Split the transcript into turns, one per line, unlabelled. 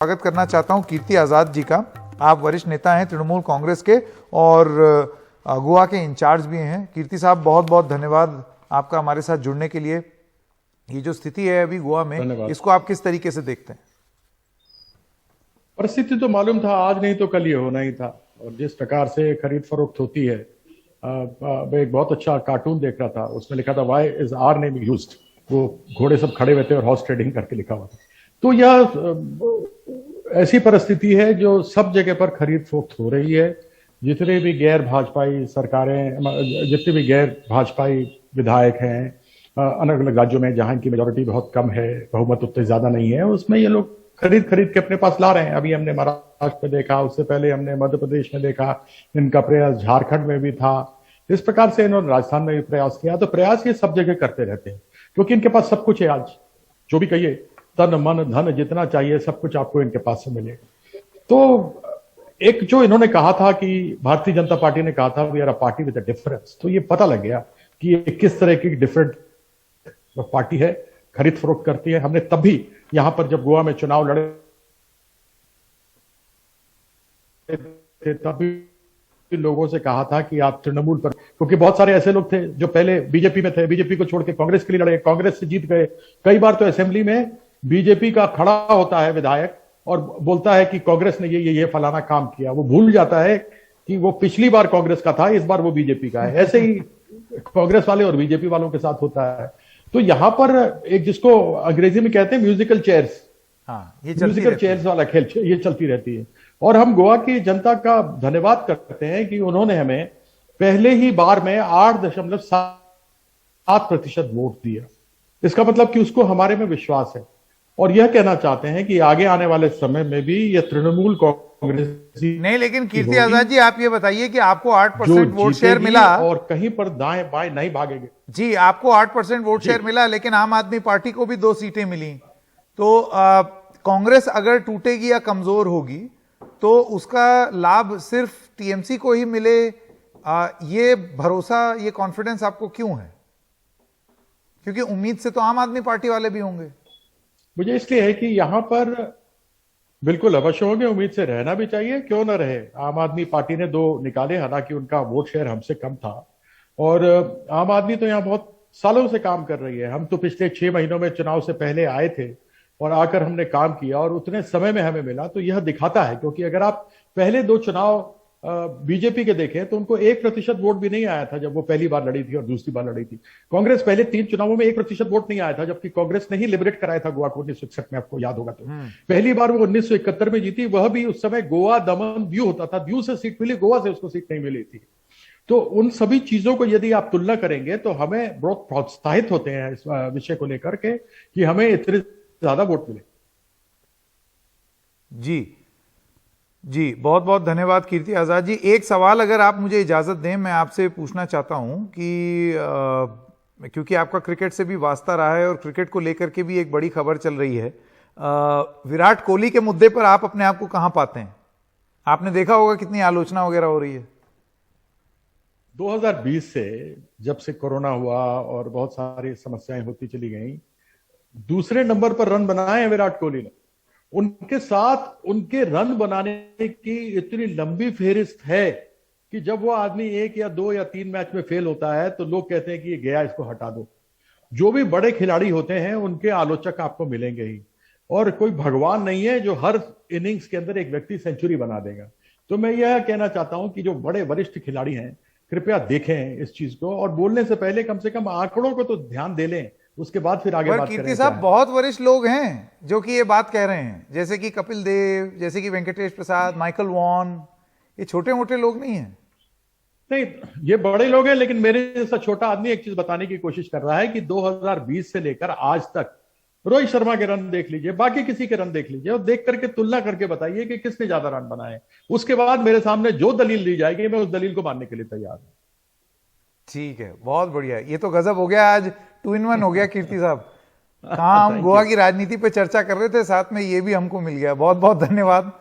स्वागत करना चाहता हूं कीर्ति आजाद जी का। आप वरिष्ठ नेता हैं तृणमूल कांग्रेस के और गोवा के इंचार्ज भी हैं। कीर्ति साहब, बहुत बहुत धन्यवाद आपका हमारे साथ जुड़ने के लिए। ये जो स्थिति है अभी गोवा में, इसको आप किस तरीके से देखते हैं?
परिस्थिति तो मालूम था, आज नहीं तो कल ये होना ही था। और जिस प्रकार से खरीद फरोख्त होती है, मैं एक बहुत अच्छा कार्टून देख रहा था, उसमें लिखा था why is our name used. वो घोड़े सब खड़े हुए थे और हॉर्स ट्रेडिंग करके लिखा हुआ था। तो यह ऐसी परिस्थिति है जो सब जगह पर खरीद फरोख्त हो रही है। जितने भी गैर भाजपाई सरकारें, जितने भी गैर भाजपाई विधायक हैं अलग अलग राज्यों में, जहां इनकी मेजोरिटी बहुत कम है, बहुमत उतने ज्यादा नहीं है, उसमें ये लोग खरीद के अपने पास ला रहे हैं। अभी हमने महाराष्ट्र में देखा, उससे पहले हमने मध्य प्रदेश में देखा, इनका प्रयास झारखंड में भी था। इस प्रकार से इन्होंने राजस्थान में भी प्रयास किया। तो प्रयास ये सब जगह करते रहते हैं क्योंकि इनके पास सब कुछ है। आज जो भी कहिए, तन मन धन जितना चाहिए सब कुछ आपको इनके पास से मिलेगा। तो एक जो इन्होंने कहा था कि भारतीय जनता पार्टी ने कहा था we are a party with a difference, तो ये पता लग गया कि ये किस तरह की डिफरेंट पार्टी है, खरीद फरोख्त करती है। हमने तब भी यहां पर जब गोवा में चुनाव लड़े थे, तभी लोगों से कहा था कि आप तृणमूल पर, क्योंकि बहुत सारे ऐसे लोग थे जो पहले बीजेपी में थे, बीजेपी को छोड़ के कांग्रेस के लिए लड़े, कांग्रेस से जीत गए। कई बार तो असेंबली में बीजेपी का खड़ा होता है विधायक और बोलता है कि कांग्रेस ने ये फलाना काम किया। वो भूल जाता है कि वो पिछली बार कांग्रेस का था, इस बार वो बीजेपी का है। ऐसे ही कांग्रेस वाले और बीजेपी वालों के साथ होता है। तो यहां पर एक, जिसको अंग्रेजी में कहते हैं म्यूजिकल चेयर्स, म्यूजिकल चेयर्स वाला खेल ये चलती रहती है। और हम गोवा की जनता का धन्यवाद करते हैं कि उन्होंने हमें पहले ही बार में 8.7% वोट दिया। इसका मतलब कि उसको हमारे में विश्वास है और यह कहना चाहते हैं कि आगे आने वाले समय में भी यह तृणमूल कांग्रेस
नहीं। लेकिन कीर्ति आजाद जी, आप ये बताइए कि आपको 8% वोट शेयर मिला
और कहीं पर दाएं बाएं नहीं भागेंगे।
जी, आपको 8% वोट शेयर मिला, लेकिन आम आदमी पार्टी को भी 2 सीटें मिली। तो कांग्रेस अगर टूटेगी या कमजोर होगी तो उसका लाभ सिर्फ टीएमसी को ही मिले, ये भरोसा, ये कॉन्फिडेंस आपको क्यों है? क्योंकि उम्मीद से तो आम आदमी पार्टी वाले भी होंगे।
मुझे इसलिए है कि यहां पर बिल्कुल अवश्य होंगे, उम्मीद से रहना भी चाहिए, क्यों ना रहे। आम आदमी पार्टी ने 2 निकाले, हालांकि उनका वोट शेयर हमसे कम था। और आम आदमी तो यहां बहुत सालों से काम कर रही है। हम तो पिछले 6 महीनों में चुनाव से पहले आए थे और आकर हमने काम किया और उतने समय में हमें मिला। तो यह दिखाता है, क्योंकि अगर आप पहले 2 चुनाव बीजेपी के देखें तो उनको 1% वोट भी नहीं आया था जब वो पहली बार लड़ी थी और दूसरी बार लड़ी थी। कांग्रेस पहले 3 चुनावों में 1% वोट नहीं आया था, जबकि कांग्रेस ने ही लिबरेट कराया था गोवा को 1961 में, आपको याद होगा। तो पहली बार वो 1971 में जीती, वह भी उस समय गोवा दमन दीव होता था। दीव से सीट मिली, गोवा से उसको सीट नहीं मिली थी। तो उन सभी चीजों को यदि आप तुलना करेंगे तो हमें बहुत प्रोत्साहित होते हैं इस विषय को लेकर के कि हमें इतने ज्यादा वोट मिले।
जी, बहुत बहुत धन्यवाद कीर्ति आजाद जी। एक सवाल अगर आप मुझे इजाजत दें, मैं आपसे पूछना चाहता हूं कि क्योंकि आपका क्रिकेट से भी वास्ता रहा है और क्रिकेट को लेकर के भी एक बड़ी खबर चल रही है, विराट कोहली के मुद्दे पर आप अपने आप को कहां पाते हैं? आपने देखा होगा कितनी आलोचना वगैरह हो रही है।
2020 से जब से कोरोना हुआ और बहुत सारी समस्याएं होती चली गई, दूसरे नंबर पर रन बनाए हैं विराट कोहली ने। उनके साथ उनके रन बनाने की इतनी लंबी फेहरिस्त है कि जब वो आदमी 1 या 2 या 3 मैच में फेल होता है तो लोग कहते हैं कि ये गया, इसको हटा दो। जो भी बड़े खिलाड़ी होते हैं उनके आलोचक आपको मिलेंगे ही, और कोई भगवान नहीं है जो हर इनिंग्स के अंदर एक व्यक्ति सेंचुरी बना देगा। तो मैं यह कहना चाहता हूं कि जो बड़े वरिष्ठ खिलाड़ी हैं, कृपया देखें इस चीज को और बोलने से पहले कम से कम आंकड़ों को तो ध्यान दे लें, उसके बाद फिर आगे बात करें।
कीर्ति साहब, बहुत वरिष्ठ लोग हैं जो कि ये बात कह रहे हैं, जैसे कि कपिल देव, जैसे कि वेंकटेश प्रसाद, माइकल वॉन। ये छोटे मोटे लोग नहीं हैं।
नहीं, ये बड़े लोग हैं, लेकिन मेरे जैसा छोटा आदमी एक चीज बताने की कोशिश कर रहा है कि 2020 से लेकर आज तक रोहित शर्मा के रन देख लीजिए, बाकी किसी के रन देख लीजिए और देख करके तुलना करके बताइए कि किसने ज्यादा रन बनाए। उसके बाद मेरे सामने जो दलील दी जाएगी मैं उस दलील को मानने के लिए तैयार हूं।
ठीक है, बहुत बढ़िया। ये तो गजब हो गया, आज 2 in 1 हो गया कीर्ति साहब। कहाँ हम गोवा की राजनीति पे चर्चा कर रहे थे, साथ में ये भी हमको मिल गया। बहुत बहुत धन्यवाद।